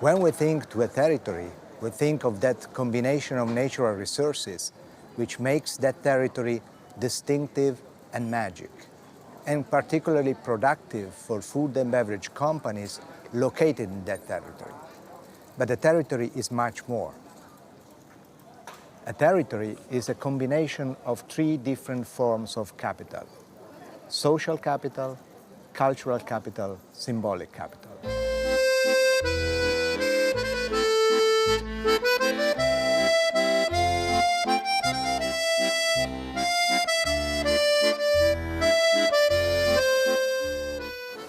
When we think to a territory, we think of that combination of natural resources which makes that territory distinctive and magic, and particularly productive for food and beverage companies located in that territory. But the territory is much more. A territory is a combination of three different forms of capital: social capital, cultural capital, symbolic capital.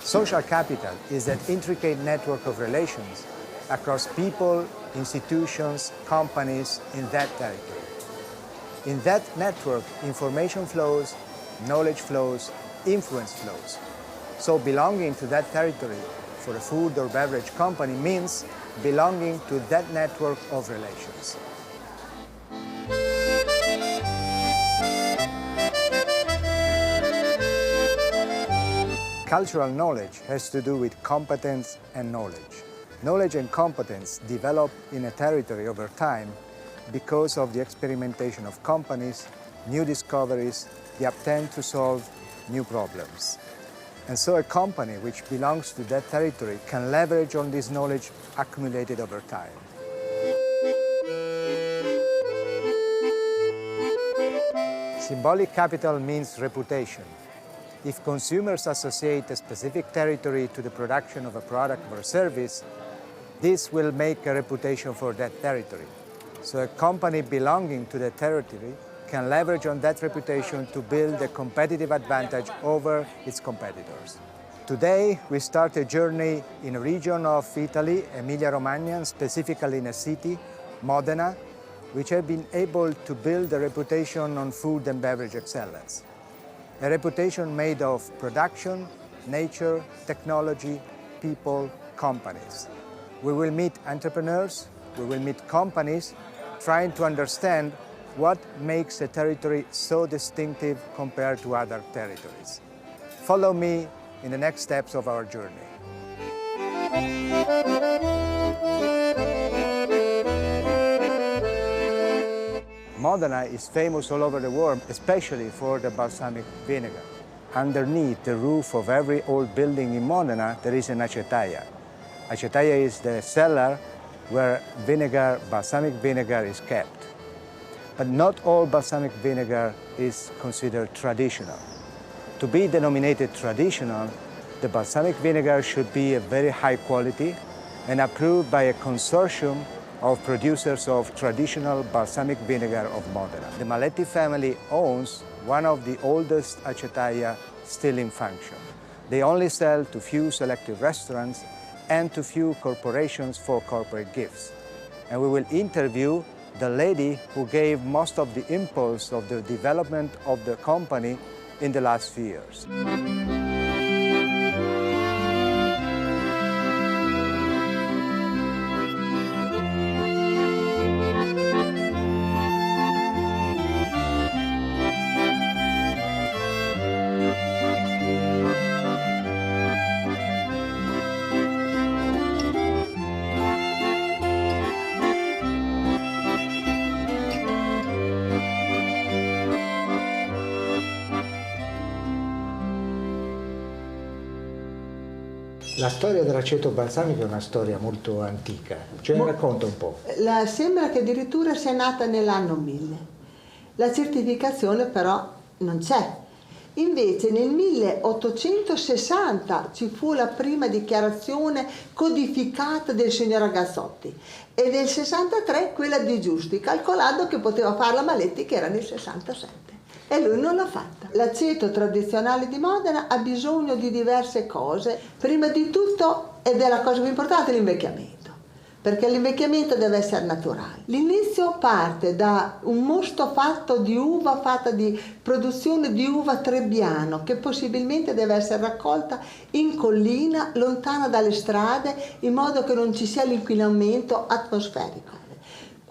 Social capital is that intricate network of relations across people, institutions, companies in that territory. In that network, information flows, knowledge flows, influence flows. So belonging to that territory for a food or beverage company means belonging to that network of relations. Cultural knowledge has to do with competence and knowledge. Knowledge and competence develop in a territory over time because of the experimentation of companies, new discoveries, the attempt to solve new problems. And so a company which belongs to that territory can leverage on this knowledge accumulated over time. Symbolic capital means reputation. If consumers associate a specific territory to the production of a product or a service, this will make a reputation for that territory. So a company belonging to the territory can leverage on that reputation to build a competitive advantage over its competitors. Today, we start a journey in a region of Italy, Emilia-Romagna, specifically in a city, Modena, which have been able to build a reputation on food and beverage excellence. A reputation made of production, nature, technology, people, companies. We will meet entrepreneurs, we will meet companies, trying to understand what makes a territory so distinctive compared to other territories. Follow me in the next steps of our journey. Modena is famous all over the world, especially for the balsamic vinegar. Underneath the roof of every old building in Modena, there is an acetaia. Acetaia is the cellar where balsamic vinegar is kept. But not all balsamic vinegar is considered traditional. To be denominated traditional, the balsamic vinegar should be a very high quality and approved by a consortium of producers of traditional balsamic vinegar of Modena. The Maletti family owns one of the oldest acetaia still in function. They only sell to few selective restaurants and to few corporations for corporate gifts. And we will interview the lady who gave most of the impulse of the development of the company in the last few years. La storia dell'aceto balsamico è una storia molto antica, ce ne racconta un po'. Sembra che addirittura sia nata nell'anno 1000. La certificazione però non c'è. Invece nel 1860 ci fu la prima dichiarazione codificata del signor Ragazzotti e nel 63 quella di Giusti, calcolando che poteva farla Maletti che era nel 67. E lui non l'ha fatta. L'aceto tradizionale di Modena ha bisogno di diverse cose. Prima di tutto, ed è la cosa più importante, l'invecchiamento. Perché l'invecchiamento deve essere naturale. L'inizio parte da un mosto fatto di uva, fatta di produzione di uva Trebbiano, che possibilmente deve essere raccolta in collina, lontana dalle strade, in modo che non ci sia l'inquinamento atmosferico.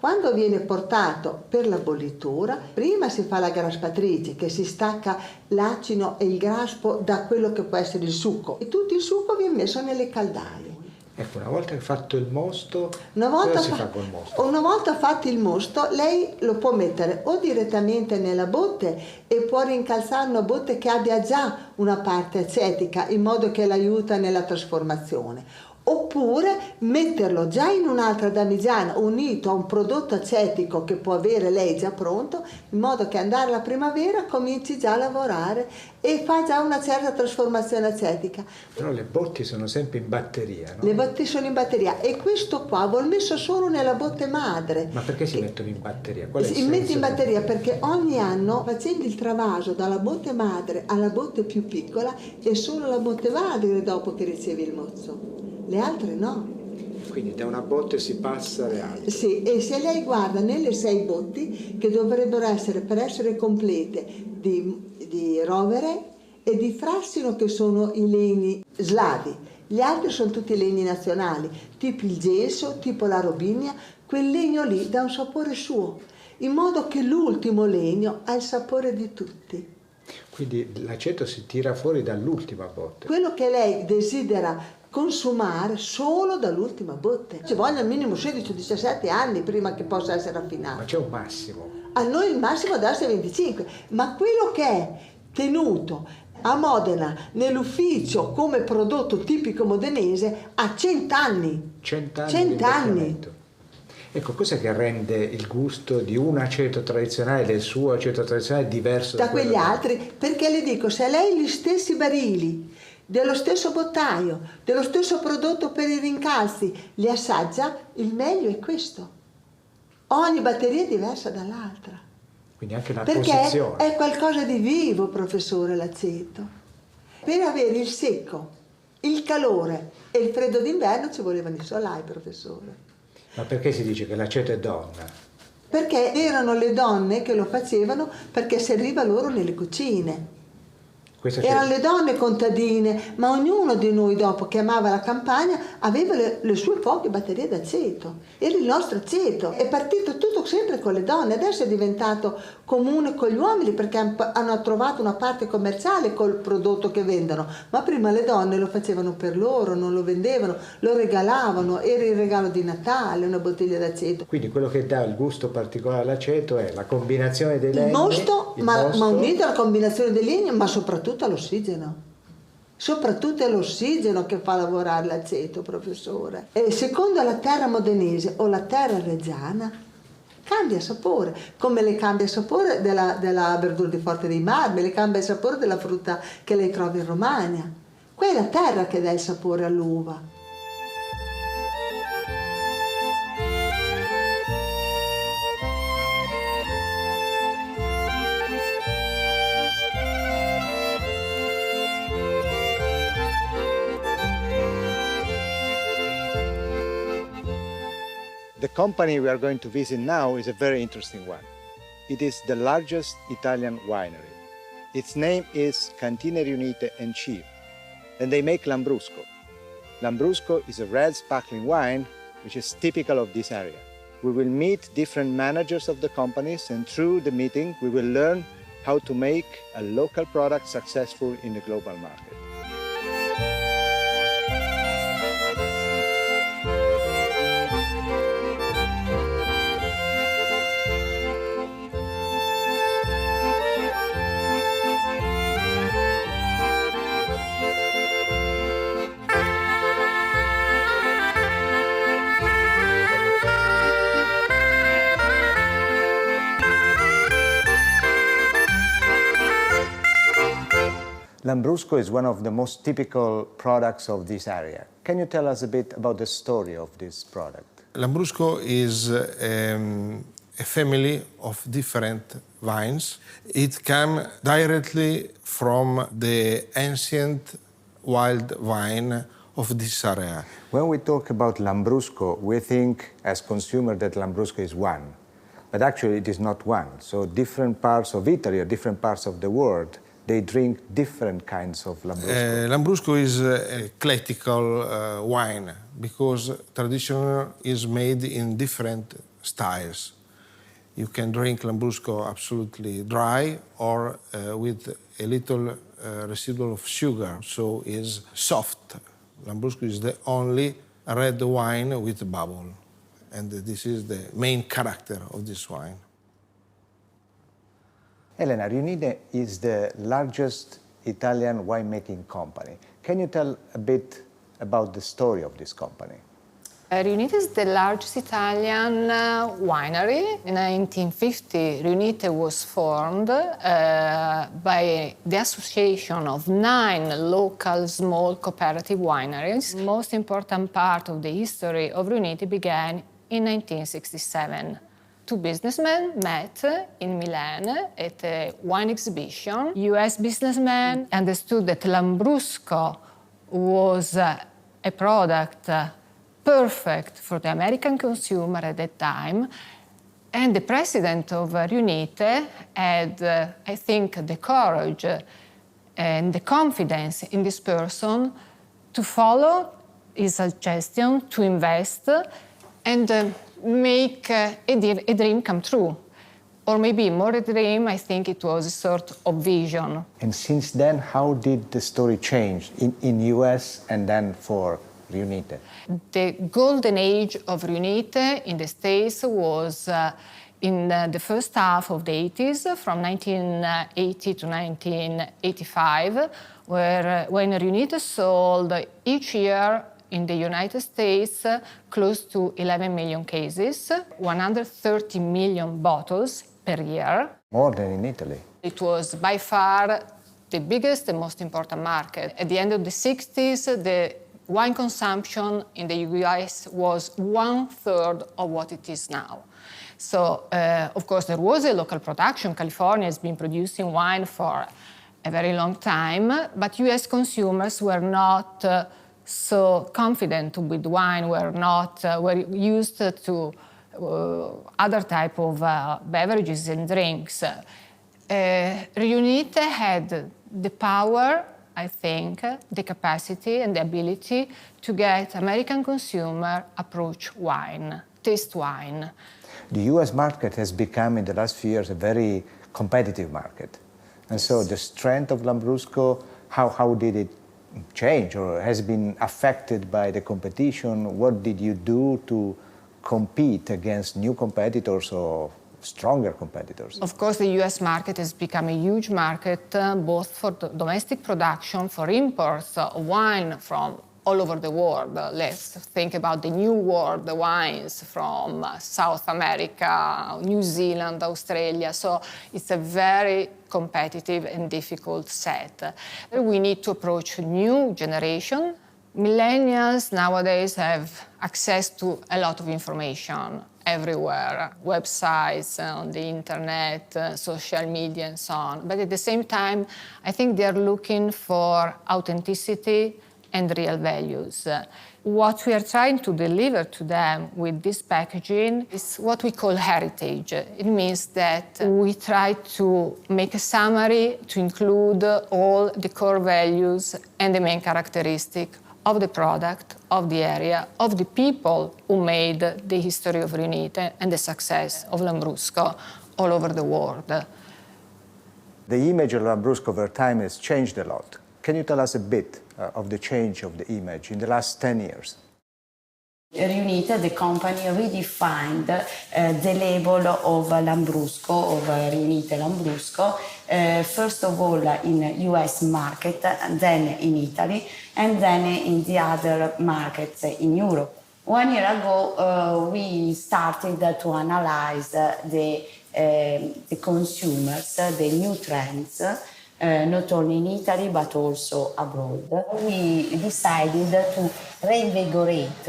Quando viene portato per la bollitura, prima si fa la graspatrice, che si stacca l'acino e il graspo da quello che può essere il succo, e tutto il succo viene messo nelle caldaie. Ecco, una volta che fatto il mosto, Una volta cosa si fa col mosto? Una volta fatto il mosto, lei lo può mettere o direttamente nella botte e può rincalzare una botte che abbia già una parte acetica in modo che l'aiuta nella trasformazione. Oppure metterlo già in un'altra damigiana unito a un prodotto acetico che può avere lei già pronto, in modo che andare alla primavera cominci già a lavorare e fa già una certa trasformazione acetica. Però le botti sono sempre in batteria, no? Le botti sono in batteria e questo qua l'ho messo solo nella botte madre. Ma perché si mettono in batteria? Qual è il Si mette senso in batteria perché ogni anno, facendo il travaso dalla botte madre alla botte più piccola, è solo la botte madre dopo che riceve il mozzo, le altre no. Quindi da una botte si passa alle altre. Sì, e se lei guarda nelle 6 botti, che dovrebbero essere, per essere complete, di rovere e di frassino, che sono i legni slavi, gli altri sono tutti legni nazionali, tipo il gesso, tipo la robinia, quel legno lì dà un sapore suo, in modo che l'ultimo legno ha il sapore di tutti. Quindi l'aceto si tira fuori dall'ultima botte. Quello che lei desidera consumare solo dall'ultima botte. Ci vogliono al minimo 16-17 anni prima che possa essere Ma affinato. c'è un massimo. A noi il massimo adesso è 25, ma quello che è tenuto a Modena nell'ufficio come prodotto tipico modenese ha 100 anni. 100 anni 100 di anni. invecchiamento. Ecco, cos'è che rende il gusto di un aceto tradizionale, del suo aceto tradizionale, diverso Da quegli quello altri? Perché le dico, se lei gli stessi barili, dello stesso bottaio, dello stesso prodotto per i rincalzi, li assaggia, il meglio è questo. Ogni batteria è diversa dall'altra. Quindi anche la Perché posizione. è qualcosa di vivo, professore, l'aceto. Per avere il secco, il calore e il freddo d'inverno ci volevano i solai, professore. Ma perché si dice che l'aceto è donna? Perché erano le donne che lo facevano perché serviva loro nelle cucine. Questo Erano le donne contadine, ma ognuno di noi dopo che amava la campagna aveva le sue poche batterie d'aceto. Era il nostro aceto. È partito tutto sempre con le donne, adesso è diventato comune con gli uomini perché hanno trovato una parte commerciale col prodotto che vendono, ma prima le donne lo facevano per loro, non lo vendevano, lo regalavano, era il regalo di Natale, una bottiglia d'aceto. Quindi quello che dà il gusto particolare all'aceto è la combinazione dei legni, Il mosto, il ma mosto. unito alla combinazione dei legni, ma soprattutto all'ossigeno. Soprattutto è l'ossigeno che fa lavorare l'aceto, professore. E secondo la terra modenese o la terra reggiana cambia sapore, come le cambia sapore della verdura di Forte dei Marmi, le cambia il sapore della frutta che lei trova in Romagna. Qua è la terra che dà il sapore all'uva. The company we are going to visit now is a very interesting one. It is the largest Italian winery. Its name is Cantine Riunite and Chief, and they make Lambrusco. Lambrusco is a red sparkling wine which is typical of this area. We will meet different managers of the companies, and through the meeting we will learn how to make a local product successful in the global market. Lambrusco is one of the most typical products of this area. Can you tell us a bit about the story of this product? Lambrusco is a family of different vines. It comes directly from the ancient wild vine of this area. When we talk about Lambrusco, we think as consumer that Lambrusco is one, but actually it is not one. So different parts of Italy or different parts of the world, they drink different kinds of Lambrusco. Lambrusco is a classical wine because traditional is made in different styles. You can drink Lambrusco absolutely dry or with a little residual of sugar, so is soft. Lambrusco is the only red wine with bubble. And this is the main character of this wine. Elena, Riunite is the largest Italian winemaking company. Can you tell a bit about the story of this company? Riunite is the largest Italian winery. In 1950, Riunite was formed by the association of 9 local small cooperative wineries. The most important part of the history of Riunite began in 1967. 2 businessmen met in Milan at a wine exhibition. US businessmen understood that Lambrusco was a product perfect for the American consumer at that time. And the president of Riunite had, I think, the courage and the confidence in this person to follow his suggestion, to invest, and make a dream come true. Or maybe more a dream, I think it was a sort of vision. And since then, how did the story change in US and then for Riunite? The golden age of Riunite in the States was in the first half of the 80s, from 1980 to 1985, when Riunite sold each year in the United States close to 11 million cases, 130 million bottles per year. More than in Italy. It was by far the biggest and most important market. At the end of the 60s, the wine consumption in the US was 1/3 of what it is now. So, of course, there was a local production. California has been producing wine for a very long time, but US consumers were not so confident with wine, were used to other type of beverages and drinks. Riunite had the power, I think, the capacity and the ability to get American consumer approach wine, taste wine. The US market has become, in the last few years, a very competitive market. And so the strength of Lambrusco, how did it change or has been affected by the competition? What did you do to compete against new competitors or stronger competitors? Of course, the US market has become a huge market, both for domestic production, for imports of wine from all over the world. Let's think about the New World wines from South America, New Zealand, Australia. So it's a very competitive and difficult set. We need to approach a new generation. Millennials nowadays have access to a lot of information everywhere, websites, on the internet, social media, and so on. But at the same time, I think they're looking for authenticity and real values. What we are trying to deliver to them with this packaging is what we call heritage. It means that we try to make a summary to include all the core values and the main characteristic of the product, of the area, of the people who made the history of Riunite and the success of Lambrusco all over the world. The image of Lambrusco over time has changed a lot. Can you tell us a bit of the change of the image in the last 10 years? Riunite, the company, redefined the label of Lambrusco, of Riunite Lambrusco, first of all in US market, then in Italy, and then in the other markets in Europe. 1 year ago, we started to analyze the consumers, the new trends, not only in Italy but also abroad. We decided to reinvigorate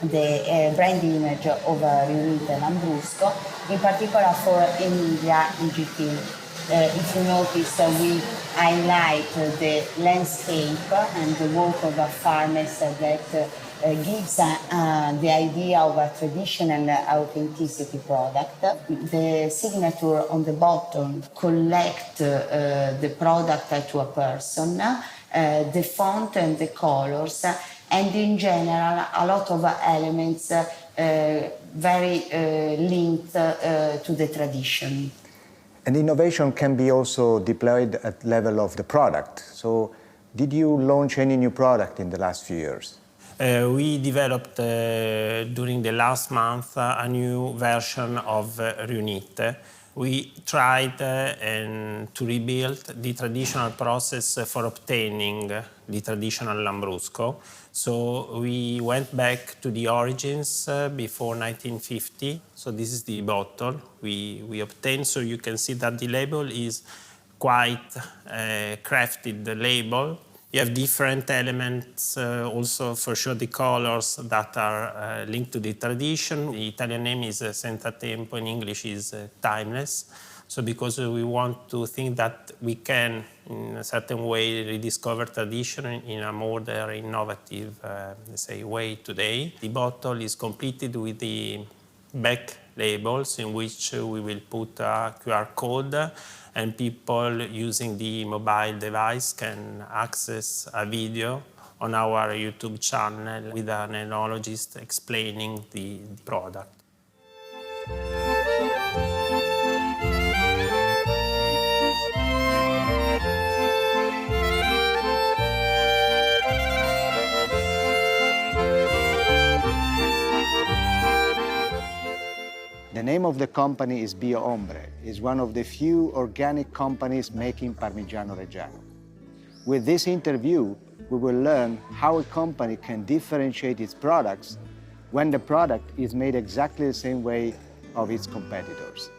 the brand image of Riunite Lambrusco, in particular for Emilia GT. If you notice, we highlight the landscape and the work of farmers that gives the idea of a traditional authenticity product. The signature on the bottom collect the product to a person, the font and the colors, and in general a lot of elements very linked to the tradition. And innovation can be also deployed at level of the product. So did you launch any new product in the last few years? We developed during the last month a new version of Riunite. We tried to rebuild the traditional process for obtaining the traditional Lambrusco. So we went back to the origins before 1950. So this is the bottle we obtained. So you can see that the label is quite crafted label. You have different elements, also for sure the colors that are linked to the tradition. The Italian name is Senza Tempo, in English is timeless. So because we want to think that we can, in a certain way, rediscover tradition in a modern, innovative, let's say, way today. The bottle is completed with the back labels in which we will put a QR code, and people using the mobile device can access a video on our YouTube channel with an enologist explaining the product. The name of the company is Bio Ombre. It's one of the few organic companies making Parmigiano Reggiano. With this interview, we will learn how a company can differentiate its products when the product is made exactly the same way of its competitors.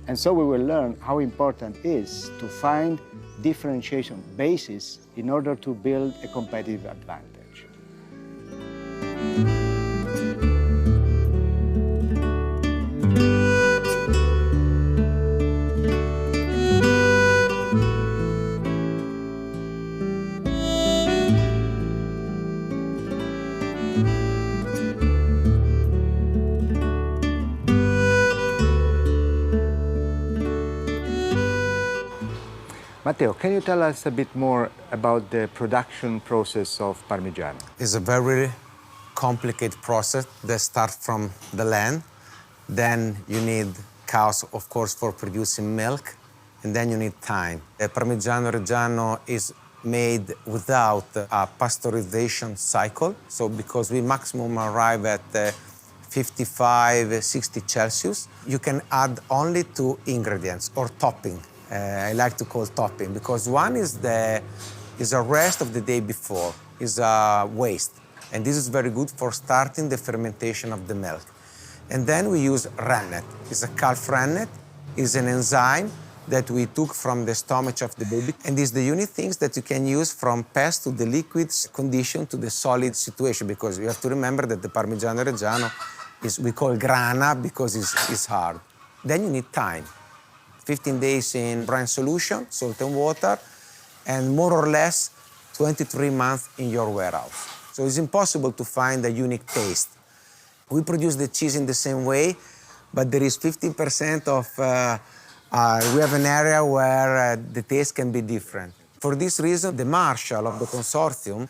And so we will learn how important it is to find differentiation basis in order to build a competitive advantage. Matteo, can you tell us a bit more about the production process of Parmigiano? It's a very complicated process that starts from the land. Then you need cows, of course, for producing milk, and then you need time. Parmigiano Reggiano is made without a pasteurization cycle, so because we maximum arrive at 55, 60 Celsius, you can add only 2 ingredients or topping. I like to call topping because one is a rest of the day before, is a waste, and this is very good for starting the fermentation of the milk. And then we use rennet. It's a calf rennet. It's an enzyme that we took from the stomach of the baby, and it's the unique things that you can use from past to the liquid condition to the solid situation, because you have to remember that the Parmigiano Reggiano is, we call grana because it's hard. Then you need time. 15 days in brine solution, salt and water, and more or less 23 months in your warehouse. So it's impossible to find a unique taste. We produce the cheese in the same way, but there is 15% of, we have an area where the taste can be different. For this reason, the marshal of the consortium,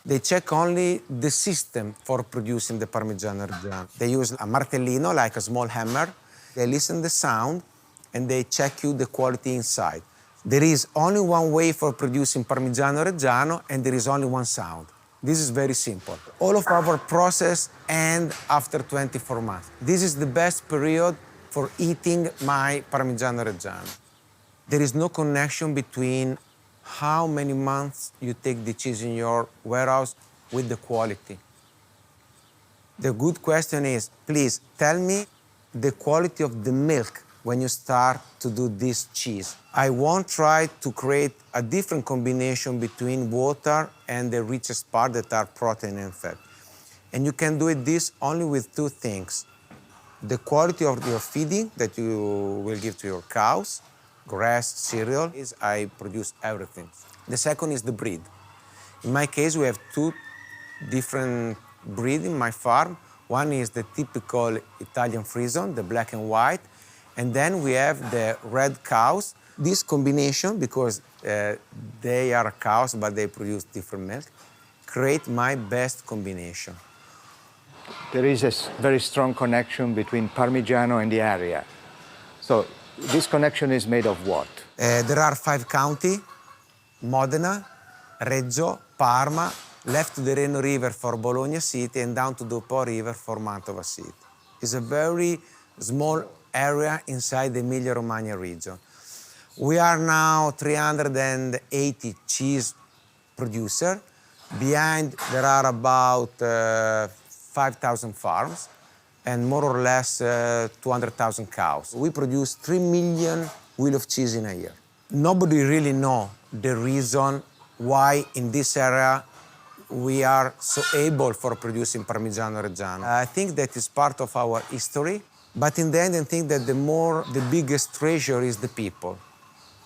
they check only the system for producing the Parmigiano Reggiano. They use a martellino, like a small hammer. They listen the sound, and they check you the quality inside. There is only one way for producing Parmigiano Reggiano, and there is only one sound. This is very simple. All of our process ends after 24 months. This is the best period for eating my Parmigiano Reggiano. There is no connection between how many months you take the cheese in your warehouse with the quality. The good question is, please tell me the quality of the milk when you start to do this cheese. I won't try to create a different combination between water and the richest part that are protein and fat. And you can do this only with 2 things. The quality of your feeding that you will give to your cows, grass, cereal, is I produce everything. The second is the breed. In my case, we have 2 different breeds in my farm. One is the typical Italian Frison, the black and white, and then we have the red cows. This combination, because they are cows but they produce different milk, create my best combination. There is a very strong connection between Parmigiano and the area. So this connection is made of what? There are 5 counties: Modena, Reggio, Parma, left to the Reno River for Bologna City and down to the Po River for Mantova City. It's a very small area inside the Emilia-Romagna region. We are now 380 cheese producers. Behind there are about 5,000 farms and more or less 200,000 cows. We produce 3 million wheels of cheese in a year. Nobody really knows the reason why in this area we are so able for producing Parmigiano Reggiano. I think that is part of our history, but in the end I think that the biggest treasure is the people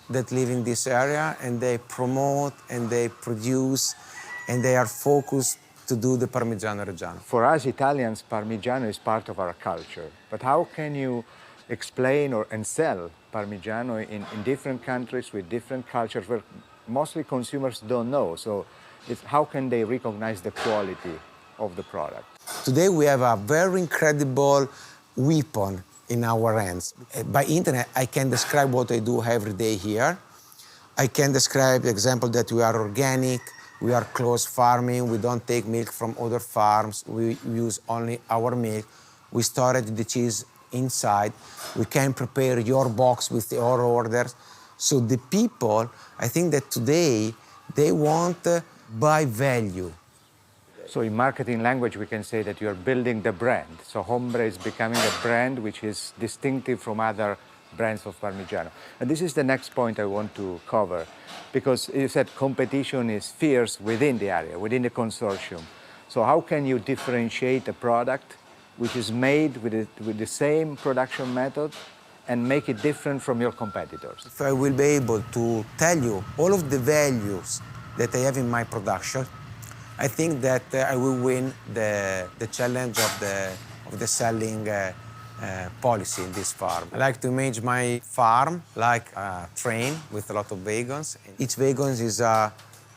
that live in this area, and they promote and they produce and they are focused to do the Parmigiano Reggiano. For us Italians, Parmigiano is part of our culture. But how can you explain and sell Parmigiano in different countries with different cultures where mostly consumers don't know? So how can they recognize the quality of the product? Today we have a very incredible weapon in our hands. By internet, I can describe what I do every day here. I can describe the example that we are organic, we are close farming, we don't take milk from other farms, we use only our milk, we store the cheese inside, we can prepare your box with your orders. So the people, I think that today, they want by value. So in marketing language, we can say that you're building the brand. So Hombre is becoming a brand which is distinctive from other brands of Parmigiano. And this is the next point I want to cover, because you said competition is fierce within the area, within the consortium. So how can you differentiate a product which is made with the same production method and make it different from your competitors? If I will be able to tell you all of the values that I have in my production, I think that I will win the challenge of the selling policy in this farm. I like to imagine my farm like a train with a lot of wagons. Each wagon is an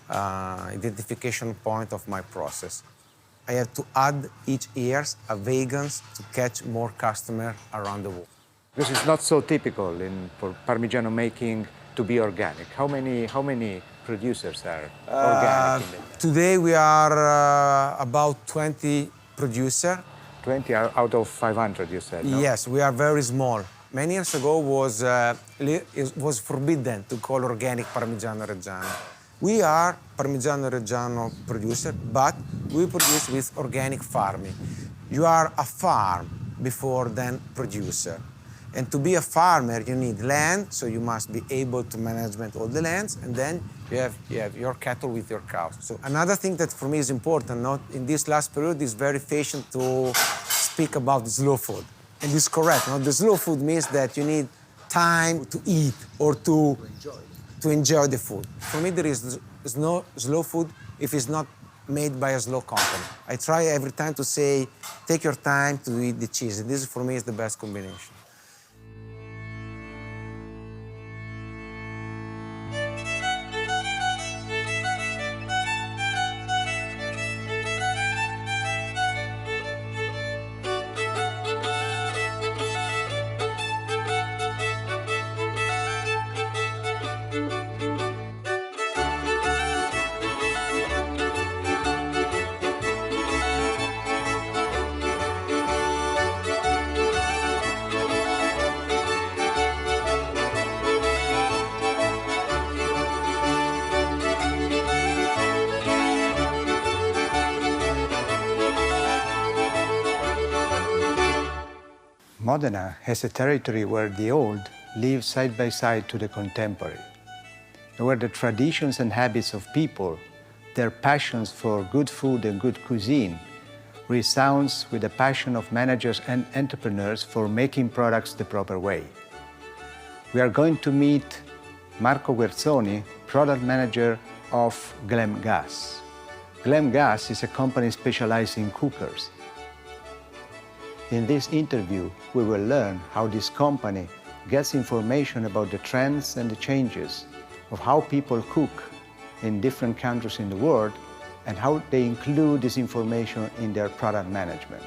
identification point of my process. I have to add each year a wagons to catch more customers around the world. Because it's not so typical for Parmigiano making to be organic. How many producers are organic? Today we are about 20 producers. 20 out of 500, you said, no? Yes, we are very small. Many years ago it was forbidden to call organic Parmigiano Reggiano. We are Parmigiano Reggiano producer, but we produce with organic farming. You are a farm before then producer. And to be a farmer, you need land, so you must be able to manage all the lands, and then you have your cattle with your cows. So another thing that for me is important, not in this last period, is very fashion to speak about slow food. And it's correct. The slow food means that you need time to eat or to enjoy the food. For me, there is no slow food if it's not made by a slow company. I try every time to say, take your time to eat the cheese. And this, for me, is the best combination. Modena has a territory where the old live side by side to the contemporary, and where the traditions and habits of people, their passions for good food and good cuisine, resounds with the passion of managers and entrepreneurs for making products the proper way. We are going to meet Marco Guerzoni, product manager of Glem Gas. Glem Gas is a company specialized in cookers. In this interview, we will learn how this company gets information about the trends and the changes of how people cook in different countries in the world and how they include this information in their product management.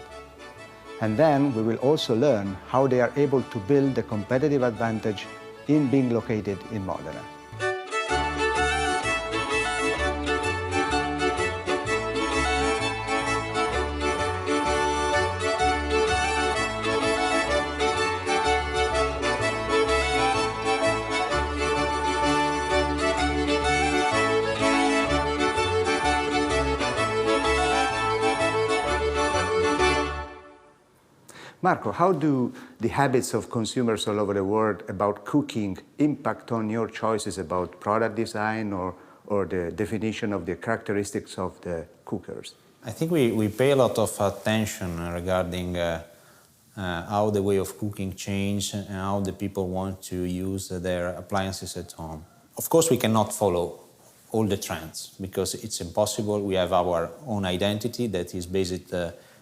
And then we will also learn how they are able to build a competitive advantage in being located in Modena. Marco, how do the habits of consumers all over the world about cooking impact on your choices about product design or the definition of the characteristics of the cookers? I think we pay a lot of attention regarding how the way of cooking changed and how the people want to use their appliances at home. Of course, we cannot follow all the trends because it's impossible. We have our own identity that is based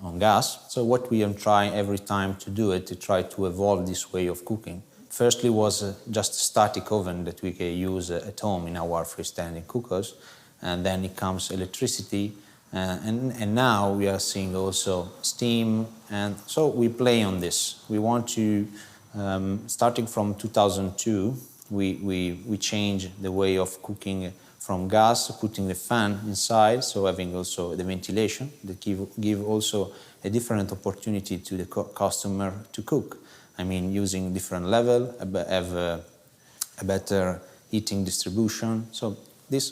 on gas. So what we are trying every time to do it to try to evolve this way of cooking. Firstly was just a static oven that we can use at home in our freestanding cookers, and then it comes electricity, and now we are seeing also steam, and so we play on this. We want to, starting from 2002, we change the way of cooking from gas, putting the fan inside, so having also the ventilation that give also a different opportunity to the customer to cook. I mean, using different level, have a better heating distribution. So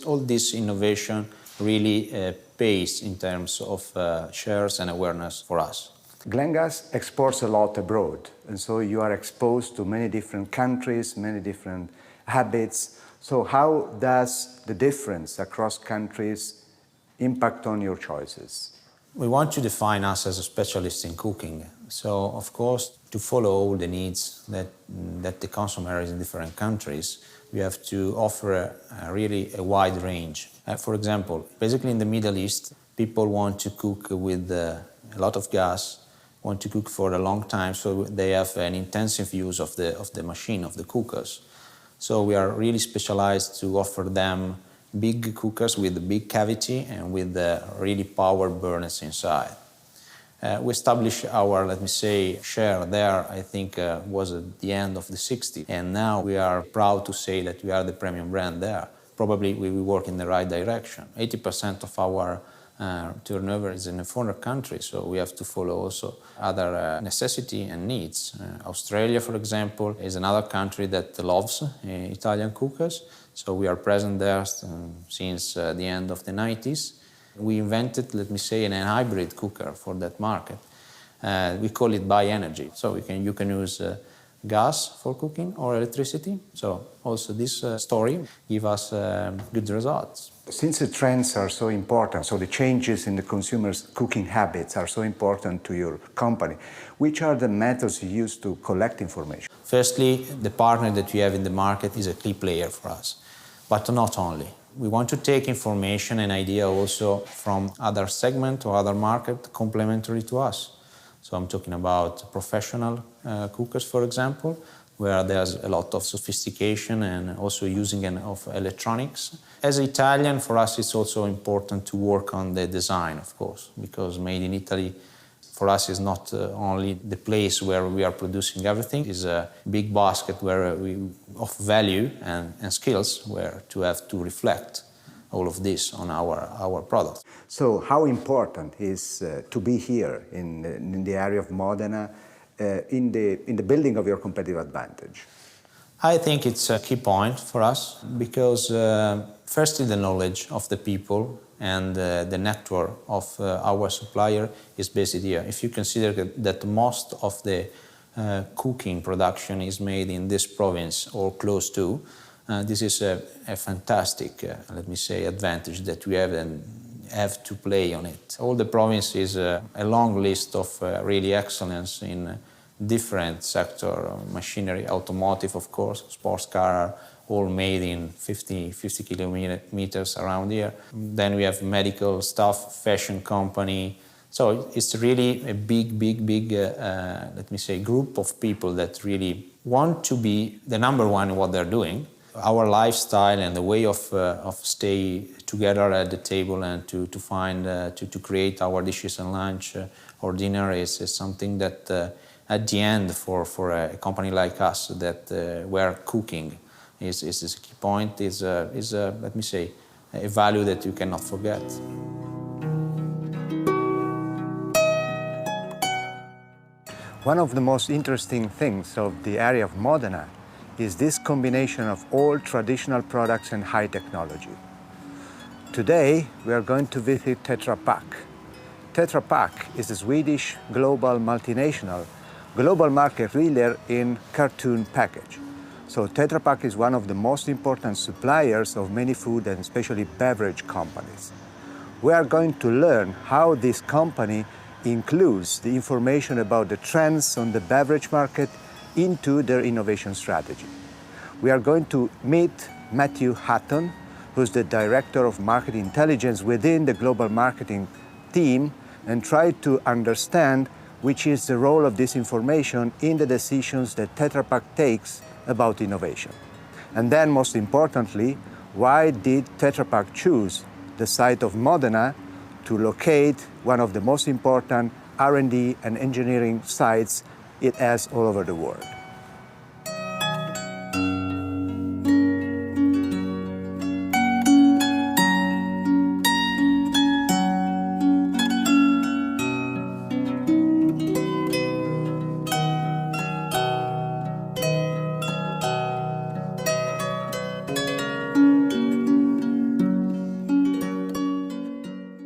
all this innovation really pays in terms of shares and awareness for us. Glengas exports a lot abroad, and so you are exposed to many different countries, many different habits. So how does the difference across countries impact on your choices? We want to define us as a specialist in cooking. So, of course, to follow all the needs that the consumer has in different countries, we have to offer really a wide range. For example, basically in the Middle East, people want to cook with a lot of gas, want to cook for a long time, so they have an intensive use of the machine, of the cookers. So we are really specialized to offer them big cookers with a big cavity and with really power burners inside. We established our, let me say, share there, I think, was at the end of the 60s. And now we are proud to say that we are the premium brand there. Probably we work in the right direction. 80% of our turnover is in a foreign country, so we have to follow also other necessity and needs. Australia, for example, is another country that loves Italian cookers, so we are present there since the end of the 90s. We invented, let me say, a hybrid cooker for that market. We call it by energy, so you can use gas for cooking or electricity. So also this story gives us good results. Since the trends are so important, so the changes in the consumers' cooking habits are so important to your company, which are the methods you use to collect information? Firstly, the partner that we have in the market is a key player for us, but not only. We want to take information and idea also from other segment or other market complementary to us. So I'm talking about professional cookers, for example, where there's a lot of sophistication and also using of electronics. As Italian, for us it's also important to work on the design, of course, because made in Italy for us is not only the place where we are producing everything, it's a big basket where of value and skills where to have to reflect all of this on our products. So how important is to be here in the area of Modena in the building of your competitive advantage? I think it's a key point for us because firstly the knowledge of the people and the network of our supplier is based here. If you consider that most of the cooking production is made in this province or close to, this is a fantastic, let me say, advantage that we have and have to play on it. All the province is a long list of really excellence in different sector, machinery, automotive, of course, sports car, all made in 50 kilometers around here. Then we have medical stuff, fashion company. So it's really a big, let me say, group of people that really want to be the number one in what they're doing. Our lifestyle and the way of stay together at the table and to find, to create our dishes and lunch or dinner is something that at the end for a company like us that where cooking is a key point, is let me say, a value that you cannot forget. One of the most interesting things of the area of Modena is this combination of old traditional products and high technology. Today, we are going to visit Tetra Pak. Tetra Pak is a Swedish global multinational global market leader in cartoon package. So Tetra Pak is one of the most important suppliers of many food and especially beverage companies. We are going to learn how this company includes the information about the trends on the beverage market into their innovation strategy. We are going to meet Matthew Hutton, who's the Director of Market Intelligence within the Global Marketing team, and try to understand which is the role of this information in the decisions that Tetra Pak takes about innovation. And then, most importantly, why did Tetra Pak choose the site of Modena to locate one of the most important R&D and engineering sites it has all over the world?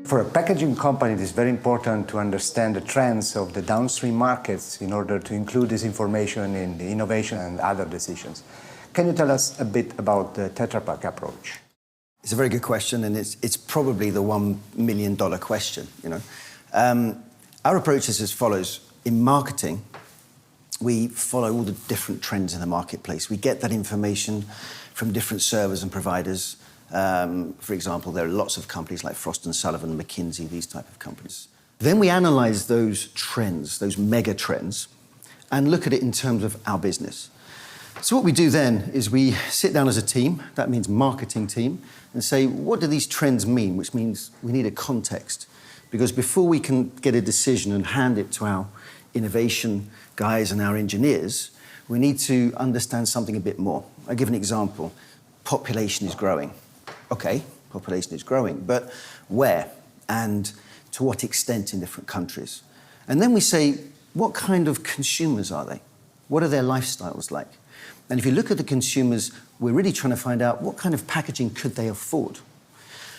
For a packaging company, it is very important to understand the trends of the downstream markets in order to include this information in the innovation and other decisions. Can you tell us a bit about the Tetra Pak approach? It's a very good question, and it's probably the $1 million question. Our approach is as follows. In marketing, we follow all the different trends in the marketplace. We get that information from different servers and providers. For example, there are lots of companies like Frost & Sullivan, McKinsey, these type of companies. Then we analyze those trends, those mega trends, and look at it in terms of our business. So what we do then is we sit down as a team, that means marketing team, and say, what do these trends mean? Which means we need a context. Because before we can get a decision and hand it to our innovation guys and our engineers, we need to understand something a bit more. I'll give an example. Population is growing. Okay, population is growing, but where and to what extent in different countries? And then we say, what kind of consumers are they? What are their lifestyles like? And if you look at the consumers, we're really trying to find out what kind of packaging could they afford?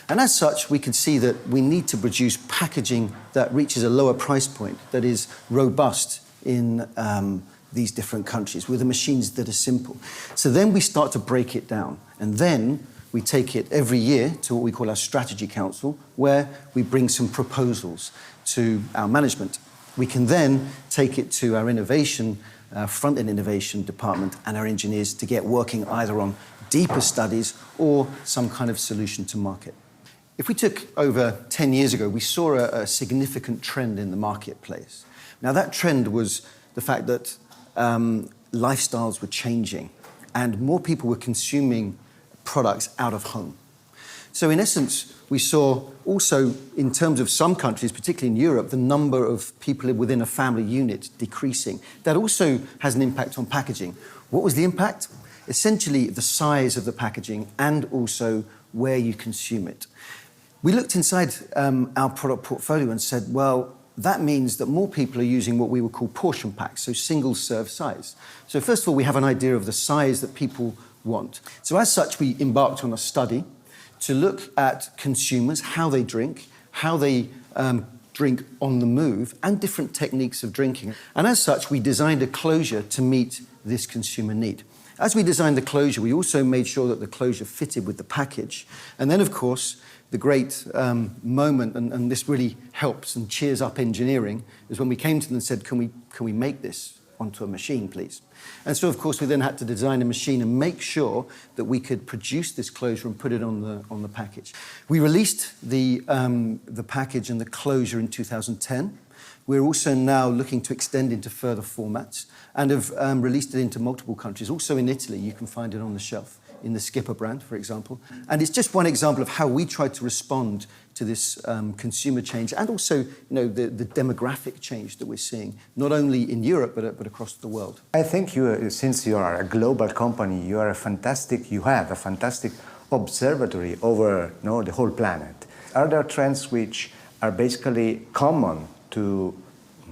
And as such, we can see that we need to produce packaging that reaches a lower price point, that is robust in these different countries, with the machines that are simple. So then we start to break it down, and then we take it every year to what we call our strategy council, where we bring some proposals to our management. We can then take it to our innovation, front-end innovation department and our engineers to get working either on deeper studies or some kind of solution to market. If we took over 10 years ago, we saw a significant trend in the marketplace. Now that trend was the fact that lifestyles were changing and more people were consuming products out of home. So in essence, we saw also, in terms of some countries, particularly in Europe, the number of people within a family unit decreasing. That also has an impact on packaging. What was the impact? Essentially, the size of the packaging and also where you consume it. We looked inside our product portfolio and said, well, that means that more people are using what we would call portion packs, so single-serve size. So first of all, we have an idea of the size that people want. So as such, we embarked on a study to look at consumers, how they drink on the move, and different techniques of drinking. And as such, we designed a closure to meet this consumer need. As we designed the closure, we also made sure that the closure fitted with the package. And then, of course, the great moment, and this really helps and cheers up engineering, is when we came to them and said, can we make this onto a machine, please? And so, of course, we then had to design a machine and make sure that we could produce this closure and put it on the package. We released the package and the closure in 2010. We're also now looking to extend into further formats and have released it into multiple countries. Also in Italy, you can find it on the shelf, in the Skipper brand, for example. And it's just one example of how we try to respond to this consumer change and also, the demographic change that we're seeing, not only in Europe, but across the world. I think since you are a global company, you have a fantastic observatory over the whole planet. Are there trends which are basically common to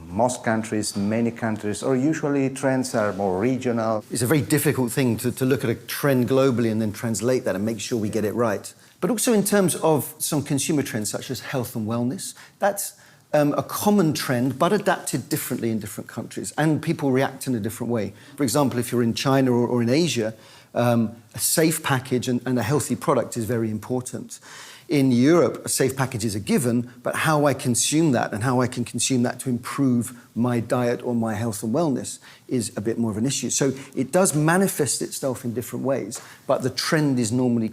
most countries, many countries, or usually trends are more regional? It's a very difficult thing to look at a trend globally and then translate that and make sure we get it right. But also in terms of some consumer trends such as health and wellness, that's a common trend, but adapted differently in different countries, and people react in a different way. For example, if you're in China or in Asia, a safe package and a healthy product is very important. In Europe, a safe package is a given, but how I consume that and how I can consume that to improve my diet or my health and wellness is a bit more of an issue. So it does manifest itself in different ways, but the trend is normally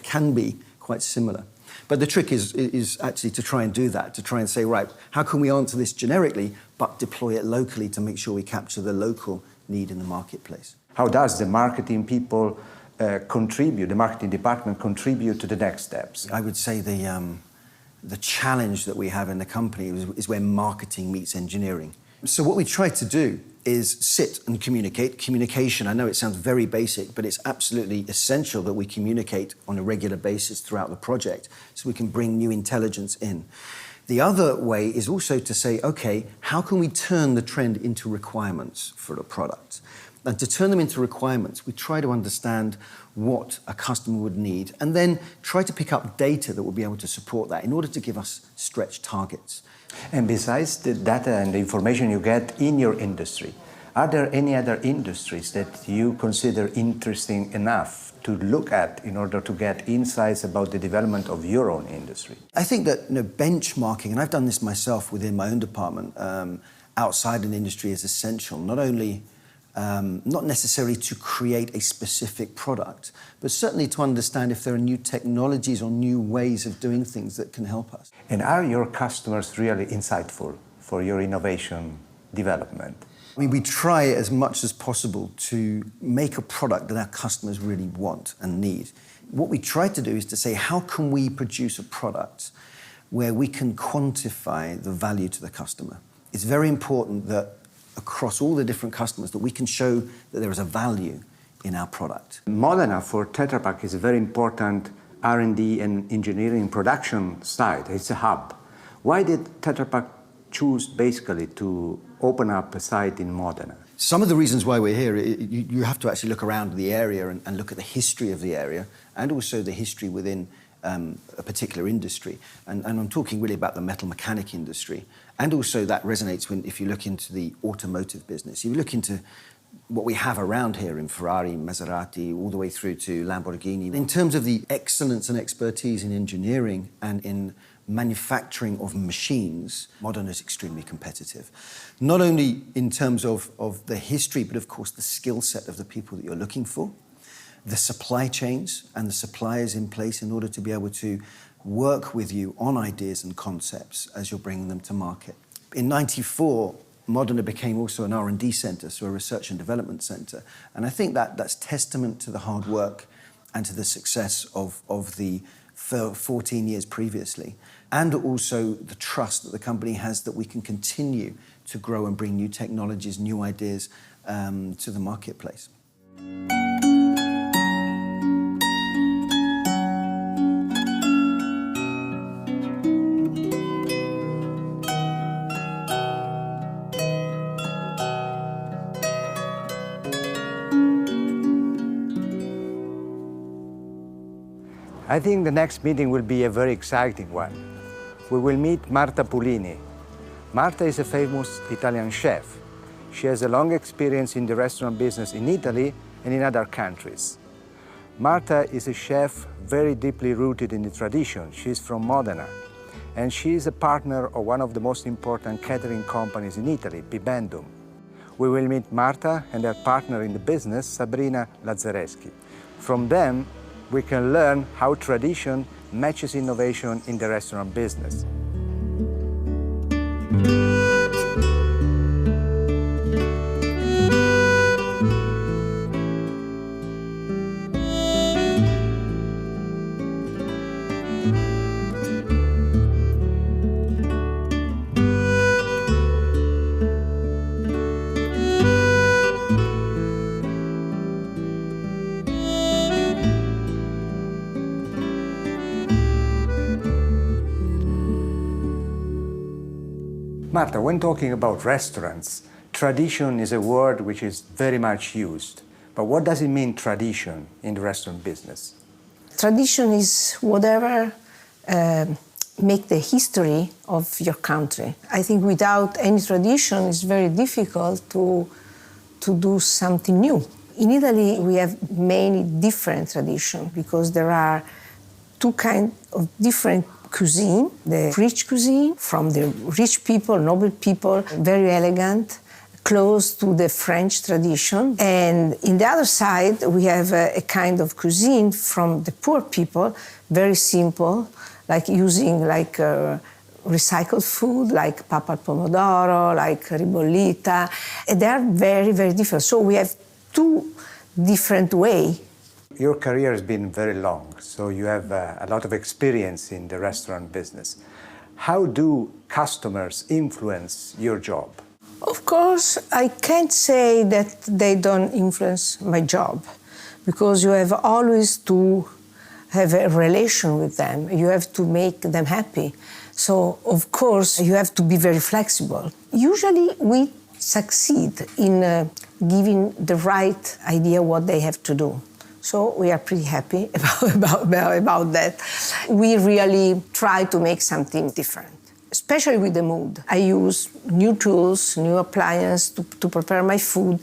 can be quite similar. But the trick is actually to try and do that, to try and say, right, how can we answer this generically, but deploy it locally to make sure we capture the local need in the marketplace? How does the marketing people contribute, the marketing department contribute to the next steps? I would say the challenge that we have in the company is where marketing meets engineering. So what we try to do is sit and communicate. Communication, I know it sounds very basic, but it's absolutely essential that we communicate on a regular basis throughout the project so we can bring new intelligence in. The other way is also to say, okay, how can we turn the trend into requirements for a product? And to turn them into requirements, we try to understand what a customer would need and then try to pick up data that will be able to support that in order to give us stretch targets. And besides the data and the information you get in your industry, are there any other industries that you consider interesting enough to look at in order to get insights about the development of your own industry? I think that benchmarking, and I've done this myself within my own department, outside an industry is essential, not only not necessarily to create a specific product, but certainly to understand if there are new technologies or new ways of doing things that can help us. And are your customers really insightful for your innovation development? I mean, we try as much as possible to make a product that our customers really want and need. What we try to do is to say, how can we produce a product where we can quantify the value to the customer? It's very important that across all the different customers that we can show that there is a value in our product. Modena for Tetra Pak is a very important R&D and engineering production site. It's a hub. Why did Tetra Pak choose basically to open up a site in Modena? Some of the reasons why we're here, you have to actually look around the area and look at the history of the area and also the history within a particular industry. And I'm talking really about the metal mechanic industry. And also that resonates if you look into the automotive business. If you look into what we have around here in Ferrari, Maserati, all the way through to Lamborghini. In terms of the excellence and expertise in engineering and in manufacturing of machines, Modena is extremely competitive. Not only in terms of the history, but of course the skill set of the people that you're looking for, the supply chains and the suppliers in place in order to be able to work with you on ideas and concepts as you're bringing them to market. In '94, Modena became also an R&D centre, so a research and development centre. And I think that's testament to the hard work and to the success of the 14 years previously, and also the trust that the company has that we can continue to grow and bring new technologies, new ideas to the marketplace. I think the next meeting will be a very exciting one. We will meet Marta Pulini. Marta is a famous Italian chef. She has a long experience in the restaurant business in Italy and in other countries. Marta is a chef very deeply rooted in the tradition. She's from Modena, and she is a partner of one of the most important catering companies in Italy, Bibendum. We will meet Marta and her partner in the business, Sabrina Lazzareschi. From them, we can learn how tradition matches innovation in the restaurant business. Marta, when talking about restaurants, tradition is a word which is very much used. But what does it mean, tradition, in the restaurant business? Tradition is whatever make the history of your country. I think without any tradition, it's very difficult to do something new. In Italy, we have many different traditions because there are two kinds of different cuisine. The rich cuisine from the rich people, noble people, very elegant, close to the French tradition. And in the other side, we have a kind of cuisine from the poor people, very simple, like using recycled food, like papa al pomodoro, like ribollita. And they are very, very different. So we have two different ways. Your career has been very long, so you have a lot of experience in the restaurant business. How do customers influence your job? Of course, I can't say that they don't influence my job, because you have always to have a relation with them. You have to make them happy. So, of course, you have to be very flexible. Usually, we succeed in giving the right idea what they have to do. So we are pretty happy about that. We really try to make something different, especially with the mood. I use new tools, new appliances to prepare my food,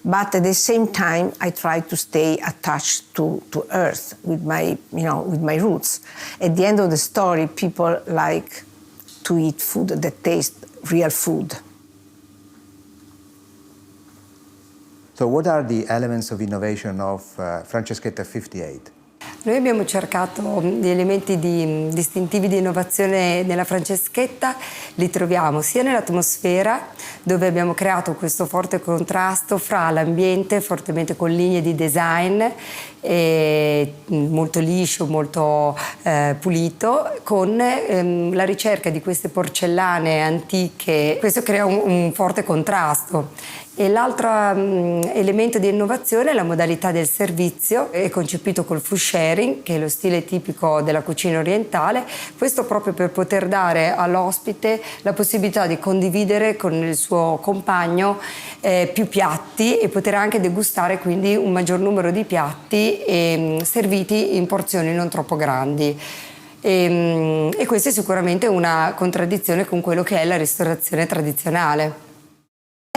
but at the same time, I try to stay attached to earth with my roots. At the end of the story, people like to eat food that tastes real food. So what are the elements of innovation of Franceschetta 58? Noi abbiamo cercato gli elementi distintivi di innovazione nella Franceschetta, li troviamo sia nell'atmosfera, dove abbiamo creato questo forte contrasto fra l'ambiente, fortemente con linee di design, molto liscio, molto pulito, con la ricerca di queste porcellane antiche. Questo crea un forte contrasto. E l'altro elemento di innovazione è la modalità del servizio, è concepito col food sharing, che è lo stile tipico della cucina orientale, questo proprio per poter dare all'ospite la possibilità di condividere con il suo compagno più piatti e poter anche degustare quindi un maggior numero di piatti serviti in porzioni non troppo grandi. E questa è sicuramente una contraddizione con quello che è la ristorazione tradizionale.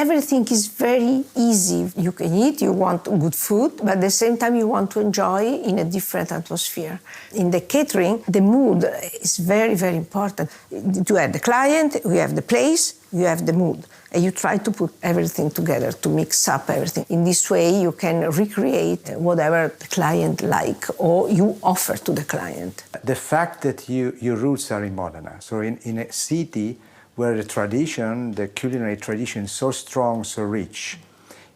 Everything is very easy. You can eat, you want good food, but at the same time you want to enjoy in a different atmosphere. In the catering, the mood is very, very important. You have the client, you have the place, you have the mood. And you try to put everything together, to mix up everything. In this way, you can recreate whatever the client like or you offer to the client. The fact that your roots are in Modena, so in a city where the culinary tradition is so strong, so rich,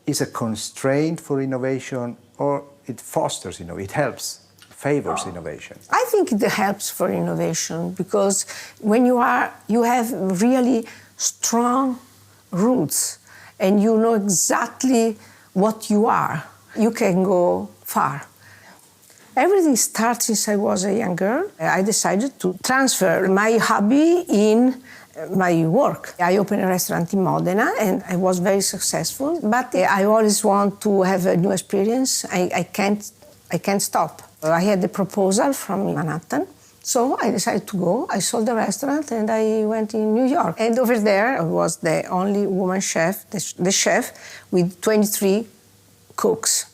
is a constraint for innovation, or it fosters, it helps, favors innovation? I think it helps for innovation because when you have really strong roots and you know exactly what you are, you can go far. Everything starts since I was a young girl. I decided to transfer my hobby in my work. I opened a restaurant in Modena and I was very successful, but I always want to have a new experience. I can't stop. I had the proposal from Manhattan, so I decided to go. I sold the restaurant and I went in New York. And over there I was the only woman chef, the chef with 23 cooks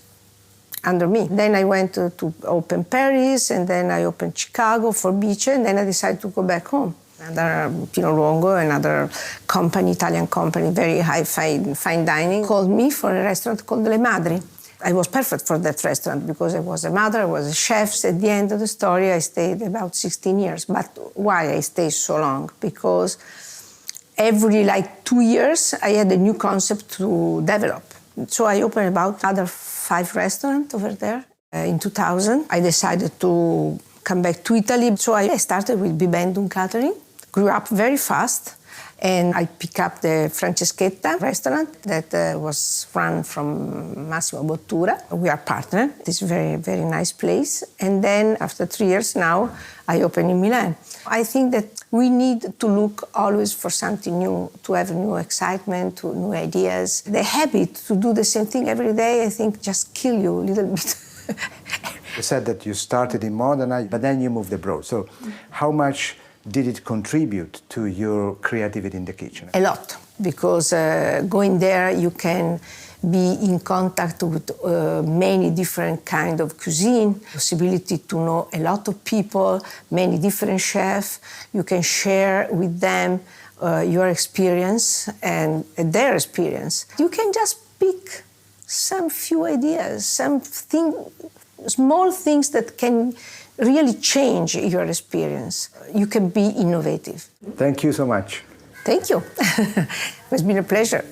under me. Then I went to open Paris, and then I opened Chicago for beach, and then I decided to go back home. Another Pino Luongo, another company, Italian company, very high fine dining, called me for a restaurant called Le Madri. I was perfect for that restaurant because I was a mother, I was a chef. At the end of the story, I stayed about 16 years. But why I stayed so long? Because every 2 years, I had a new concept to develop. So I opened about other 5 restaurants over there. In 2000, I decided to come back to Italy. So I started with Bibendum Catering, grew up very fast, and I picked up the Franceschetta restaurant that was run from Massimo Bottura. We are partners. It's a very, very nice place. And then after 3 years now, I opened in Milan. I think that we need to look always for something new, to have new excitement, new ideas. The habit to do the same thing every day, I think, just kill you a little bit. You said that you started in Modena, but then you moved abroad. So how much did it contribute to your creativity in the kitchen? A lot, because going there you can be in contact with many different kinds of cuisine, possibility to know a lot of people, many different chefs. You can share with them your experience and their experience. You can just pick some few ideas, small things that can really change your experience. You can be innovative. Thank you so much. Thank you. It's been a pleasure.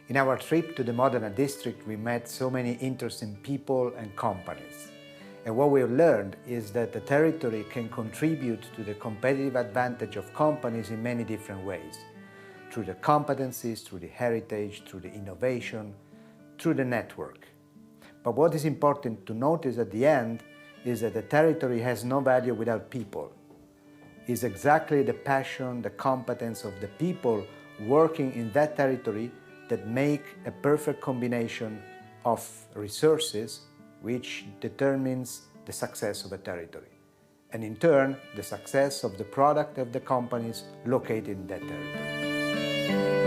In our trip to the Modena district, we met so many interesting people and companies. And what we have learned is that the territory can contribute to the competitive advantage of companies in many different ways. Through the competencies, through the heritage, through the innovation, through the network. But what is important to notice at the end is that the territory has no value without people. It's exactly the passion, the competence of the people working in that territory that make a perfect combination of resources which determines the success of a territory, and in turn, the success of the product of the companies located in that territory.